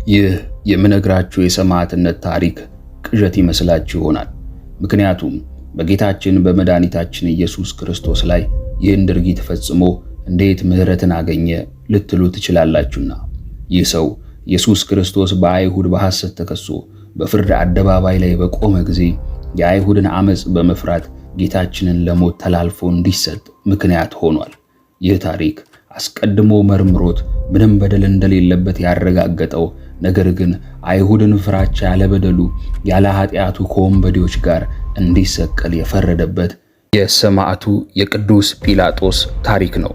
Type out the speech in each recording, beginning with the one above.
ይህ የምነግራችሁ የሰማዕትነት ታሪክ ቅዠት ይመስላችሁ ይሆናል። ምክንያቱም በጌታችን በመድኃኒታችን ኢየሱስ ክርስቶስ ላይ ይህን ድርጊት ፈጽሞ እንዴት ምሕረትን አገኘ ልትሉ ትችላላችሁና። ይህ ሰው ኢየሱስ ክርስቶስ በአይሁድ በሐሰት ተከሶ በፍርድ አደባባይ ላይ በቆመ ጊዜ የአይሁድን ዓመፅ በመፍራት ጌታችንን ለሞት ተላልፎ እንዲሰጥ ምክንያት ሆኗል። ይህ ታሪክ አስቀድሞ መርምሮት ምንም በደል እንደሌለበት ያረጋገጠው፣ ነገር ግን አይሁድን ፍራቻ ያለበደሉ ያለ ኃጢአቱ ከወንበዴዎች ጋር እንዲሰቀል የፈረደበት የሰማዕቱ የቅዱስ ጲላጦስ ታሪክ ነው።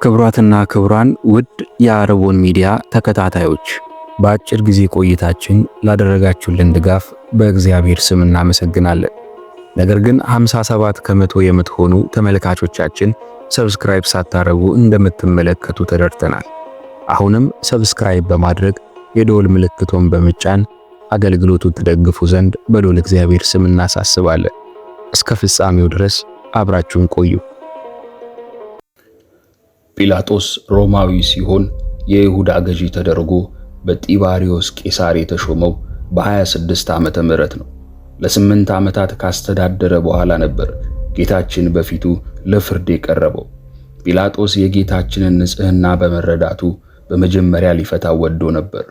ክቡራትና ክቡራን ውድ የአረቦን ሚዲያ ተከታታዮች በአጭር ጊዜ ቆይታችን ላደረጋችሁልን ድጋፍ በእግዚአብሔር ስም እናመሰግናለን። ነገር ግን 57 ከመቶ የምትሆኑ ተመልካቾቻችን ሰብስክራይብ ሳታረጉ እንደምትመለከቱ ተደርተናል። አሁንም ሰብስክራይብ በማድረግ የደወል ምልክቱን በመጫን አገልግሎቱን ትደግፉ ዘንድ በልዑል እግዚአብሔር ስም እናሳስባለን። እስከ ፍጻሜው ድረስ አብራችሁን ቆዩ። ጲላጦስ ሮማዊ ሲሆን የይሁዳ ገዢ ተደርጎ በጢባሪዮስ ቄሳር የተሾመው በ26 ዓመተ ምህረት ነው። ለ8 ዓመታት ካስተዳደረ በኋላ ነበር ጌታችን በፊቱ ለፍርድ የቀረበው። ጲላጦስ የጌታችንን ንጽሕና በመረዳቱ በመጀመሪያ ሊፈታው ወዶ ነበር።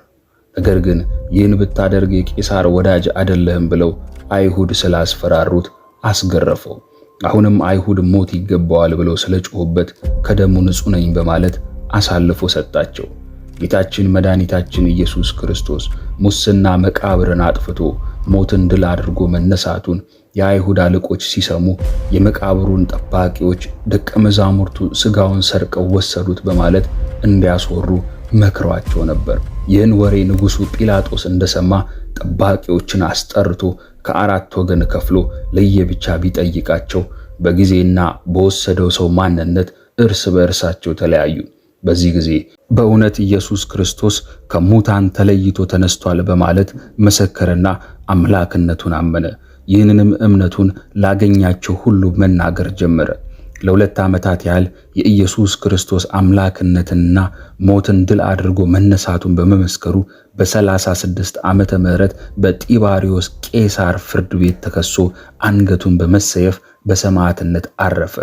ነገር ግን ይህን ብታደርግ የቄሳር ወዳጅ አይደለህም ብለው አይሁድ ስላስፈራሩት አስገረፈው። አሁንም አይሁድ ሞት ይገባዋል ብለው ስለጮሁበት ከደሙ ንጹሕ ነኝ በማለት አሳልፎ ሰጣቸው። ጌታችን መድኃኒታችን ኢየሱስ ክርስቶስ ሙስና መቃብርን አጥፍቶ ሞትን ድል አድርጎ መነሳቱን የአይሁድ አለቆች ሲሰሙ የመቃብሩን ጠባቂዎች ደቀ መዛሙርቱ ሥጋውን ሰርቀው ወሰዱት በማለት እንዲያስወሩ መክሯቸው ነበር። ይህን ወሬ ንጉሡ ጲላጦስ እንደሰማ ጠባቂዎችን አስጠርቶ ከአራት ወገን ከፍሎ ለየብቻ ቢጠይቃቸው በጊዜና በወሰደው ሰው ማንነት እርስ በእርሳቸው ተለያዩ። በዚህ ጊዜ በእውነት ኢየሱስ ክርስቶስ ከሙታን ተለይቶ ተነስቷል በማለት መሰከረና አምላክነቱን አመነ። ይህንንም እምነቱን ላገኛቸው ሁሉ መናገር ጀመረ። ለ2 ዓመታት ያህል የኢየሱስ ክርስቶስ አምላክነትንና ሞትን ድል አድርጎ መነሳቱን በመመስከሩ በ36 ዓመተ ምህረት በጢባሪዮስ ቄሳር ፍርድ ቤት ተከሶ አንገቱን በመሰየፍ በሰማዕትነት አረፈ።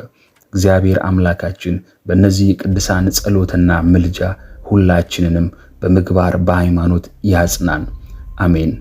እግዚአብሔር አምላካችን በእነዚህ ቅዱሳን ጸሎትና ምልጃ ሁላችንንም በምግባር በሃይማኖት ያጽናን። አሜን።